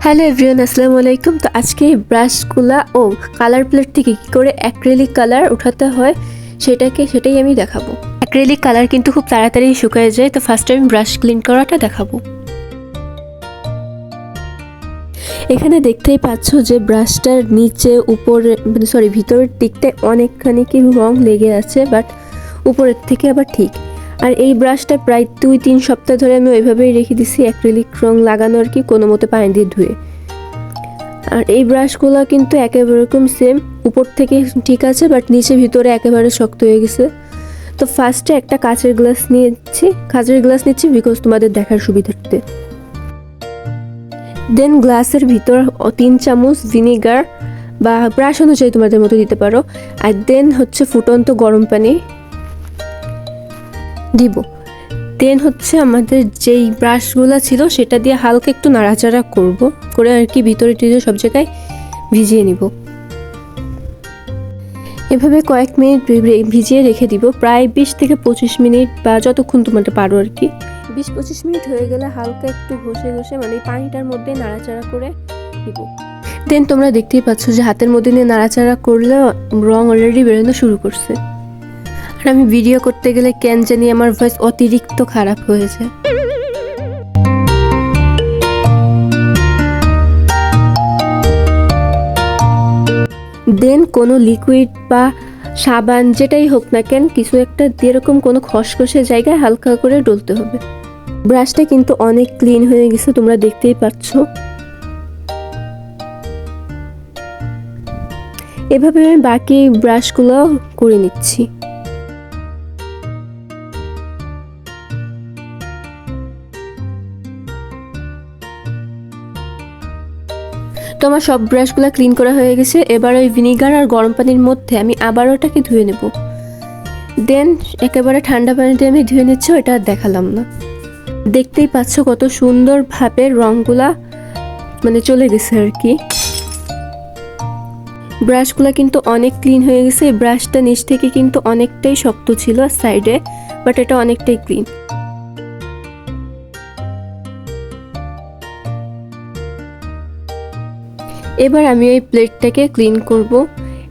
Hello everyone, আসসালামু আলাইকুম। তো আজকে এই ব্রাশগুলা কালার প্লেট থেকে কী করে অ্যাক্রিলিক কালার উঠাতে হয় সেটাই আমি দেখাবো। অ্যাক্রিলিক কালার কিন্তু খুব তাড়াতাড়ি শুকায় যায়, তো ফার্স্ট আমি ব্রাশ ক্লিন করাটা দেখাবো। এখানে দেখতেই পাচ্ছ যে ব্রাশটার নিচে উপরে ভিতরের দিকটায় অনেকখানি কি রং লেগে আছে, বাট উপরের থেকে আবার ঠিক। আর এই ব্রাশটা প্রায় 2-3 সপ্তাহ ধরে আমি ওইভাবেই রেখে দিছি অ্যাক্রিলিক রং লাগানো আর কি, কোনো মতো পানি দিয়ে ধুয়ে। আর এই ব্রাশগুলো কিন্তু একেবারে এরকম সেম, উপর থেকে ঠিক আছে বাট নিচে ভিতরে একেবারে শক্ত হয়ে গেছে। তো ফার্স্টে একটা কাঁচের গ্লাস নিচ্ছি বিকজ তোমাদের দেখার সুবিধার্থে। দেন গ্লাসের ভিতর 3 চামচ ভিনেগার বা ব্রাশ অনুযায়ী তোমাদের মতো দিতে পারো। আর দেন হচ্ছে ফুটন্ত গরম পানি দিব। দেন হচ্ছে আমাদের যেই ব্রাশগুলো ছিল সেটা দিয়ে হালকা একটু নাড়াচাড়া করে আর কি ভিতরে সব জায়গায় ভিজিয়ে নিব। এভাবে কয়েক মিনিট ভিজিয়ে রেখে দিব, প্রায় 20 থেকে 25 মিনিট বা যতক্ষণ তোমাদের পারো আর কি। 20-25 মিনিট হয়ে গেলে হালকা একটু ঘষে মানে পানিটার মধ্যে নাড়াচাড়া করে দিব। দেন তোমরা দেখতেই পাচ্ছ যে হাতের মধ্যে নিয়ে নাড়াচাড়া করলে রং অলরেডি বেরোনো শুরু করছে। আর আমি ভিডিও করতে গেলে কেন জানি আমার ভয়েস অতিরিক্ত খারাপ হয়েছে। দেন কোনো লিকুইড বা সাবান যেটাই হোক না কেন, কিছু একটা এরকম কোনো খসখসে জায়গায় হালকা করে ডলতে হবে। ব্রাশটা কিন্তু অনেক ক্লিন হয়ে গেছে, তোমরা দেখতেই পাচ্ছ। এভাবে আমি বাকি ব্রাশগুলো করে নিচ্ছি। তো আমার সব ব্রাশগুলো ক্লিন করা হয়ে গেছে। এবার ওই ভিনিগার আর গরম পানির মধ্যে আমি আবার ওটাকে ধুয়ে নেব। দেন একেবারে ঠান্ডা পানিতে আমি ধুয়ে নিচ্ছি, ওটা আর দেখালাম না। দেখতেই পাচ্ছ কত সুন্দরভাবে রঙগুলা চলে গেছে আর কি। ব্রাশগুলো কিন্তু অনেক ক্লিন হয়ে গেছে। এই ব্রাশটা নিচ থেকে কিন্তু অনেকটাই শক্ত ছিল সাইডে, বাট এটা অনেকটাই ক্লিন। এবার আমি এই প্লেটটাকে ক্লিন করব।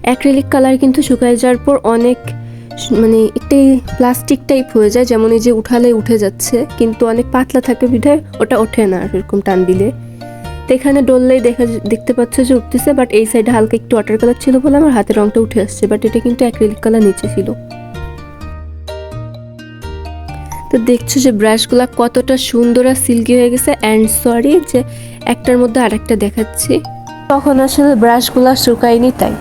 অ্যাক্রিলিক কালার কিন্তু শুকায় যাওয়ার পর অনেক একটাই প্লাস্টিক টাইপ হয়ে যায়, যেমন এই যে উঠালে উঠে যাচ্ছে, কিন্তু অনেক পাতলা থাকে বিধায় ওটা ওঠে না এরকম টান দিলে। তো এখানে ডললেই দেখতে পাচ্ছ যে উঠতেছে, বাট এই সাইডে হালকা একটু ওয়াটার কালার ছিল বলে আমার হাতের রংটা উঠে আসছে, বাট এটা কিন্তু অ্যাক্রিলিক কালার নিচে ছিল। তো দেখছো যে ব্রাশগুলো কতটা সুন্দর আর সিল্কি হয়ে গেছে। অ্যান্ড সরি যে একটার মধ্যে আরেকটা দেখাচ্ছি, তখন আসলে ব্রাশগুলো শুকায়নি তাই।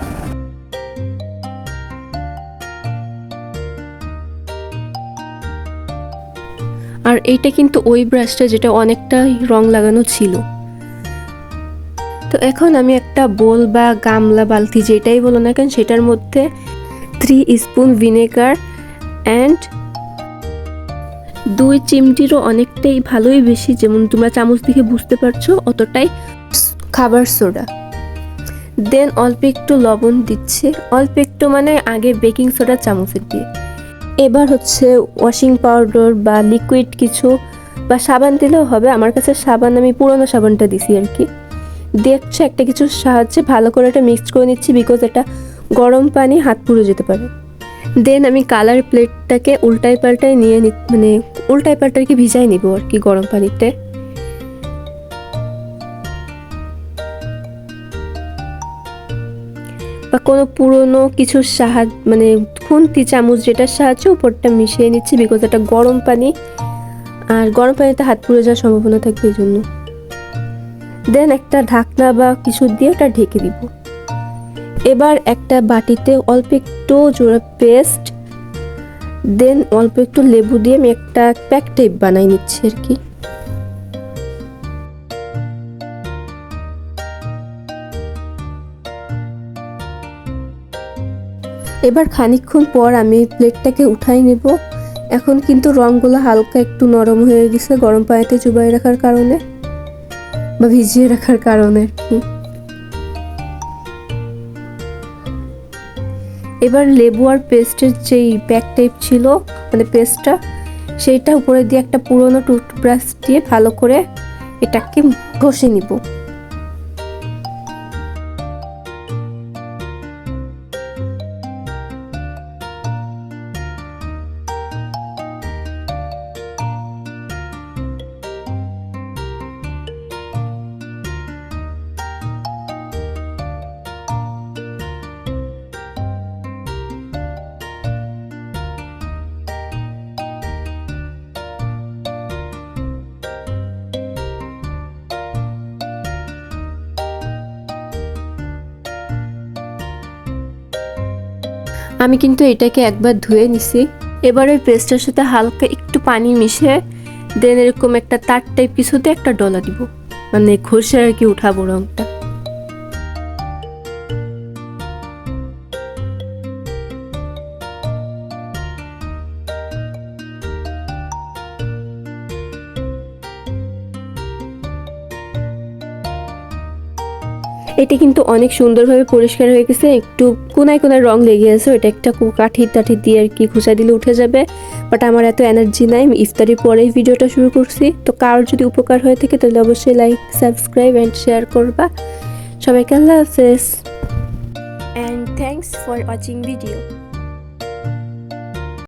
আর এইটা কিন্তু ওই ব্রাশটা যেটা অনেকটা রং লাগানো ছিল। তো এখন আমি একটা বোল বা গামলা বালতি যেটাই বলো না কেন, সেটার মধ্যে 3 স্পুন ভিনেগার অ্যান্ড 2 চিমটিরও অনেকটাই ভালোই বেশি, যেমন তোমরা চামচ দেখে বুঝতে পারছো অতটাই খাবার সোডা। দেন অল্প একটু লবণ দিচ্ছে, অল্প একটু আগে বেকিং সোডা চামচের দিয়ে। এবার হচ্ছে ওয়াশিং পাউডার বা লিকুইড কিছু বা সাবান দিলেও হবে। আমার কাছে সাবান, আমি পুরোনো সাবানটা দিছি আর কি। দেখছো একটা কিছুর সাহায্যে ভালো করে এটা মিক্স করে নিচ্ছি, বিকজ এটা গরম পানি হাত পুড়ে যেতে পারে। দেন আমি কালার প্লেটটাকে উল্টাই পাল্টাই ভিজাই নিব আর কি গরম পানিতে। বা কোনো পুরোনো কিছুর সাহায্য খুন্তি চামচ যেটার সাহায্যে উপরটা মিশিয়ে নিচ্ছি, বিকজ এটা গরম পানি আর গরম পানিতে হাত পুড়ে যাওয়ার সম্ভাবনা থাকবে এই জন্য। দেন একটা ঢাকনা বা কিছু দিয়ে ওটা ঢেকে দিব। এবার একটা বাটিতে অল্প একটু জোড়া পেস্ট, দেন অল্প একটু লেবু দিয়ে আমি একটা প্যাক টাইপ বানাই নিচ্ছি আর কি। এবার খানিকক্ষণ পর আমি প্লেটটাকে উঠাই নেব। এখন কিন্তু রঙগুলো হালকা একটু নরম হয়ে গেছে গরম পানিতে চুবাই রাখার কারণে বা ভিজিয়ে রাখার কারণে আর কি। এবার লেবু আর পেস্টের যেই প্যাক টাইপ ছিল পেস্টটা, সেইটা উপরে দিয়ে একটা পুরোনো টুথব্রাশ দিয়ে ভালো করে এটাকে ঘষে নিব। আমি কিন্তু এটাকে একবার ধুয়ে নিছি। এবার ওই পেস্টের সাথে হালকা একটু পানি মিশিয়ে দেন এরকম একটা তার টাইপ কিছুতে একটা ডলা দিব, মানে ঘষে আর কি উঠাবো রংটা। এটা কিন্তু অনেক সুন্দরভাবে পরিষ্কার হয়ে গেছে। একটু কোনায় কোনায় রং লেগে আছে, ওটা একটা কাঠি টাঠি দিয়ে আর কি ঘুষা দিলে উঠে যাবে, বাট আমার এত এনার্জি নাই। আমি ইফতারির পরেই ভিডিওটা শুরু করছি। তো কারোর যদি উপকার হয়ে থাকে তাহলে অবশ্যই লাইক, সাবস্ক্রাইব অ্যান্ড শেয়ার করবা। সবাইকে আল্লাহ হাফেজ and thanks for watching video.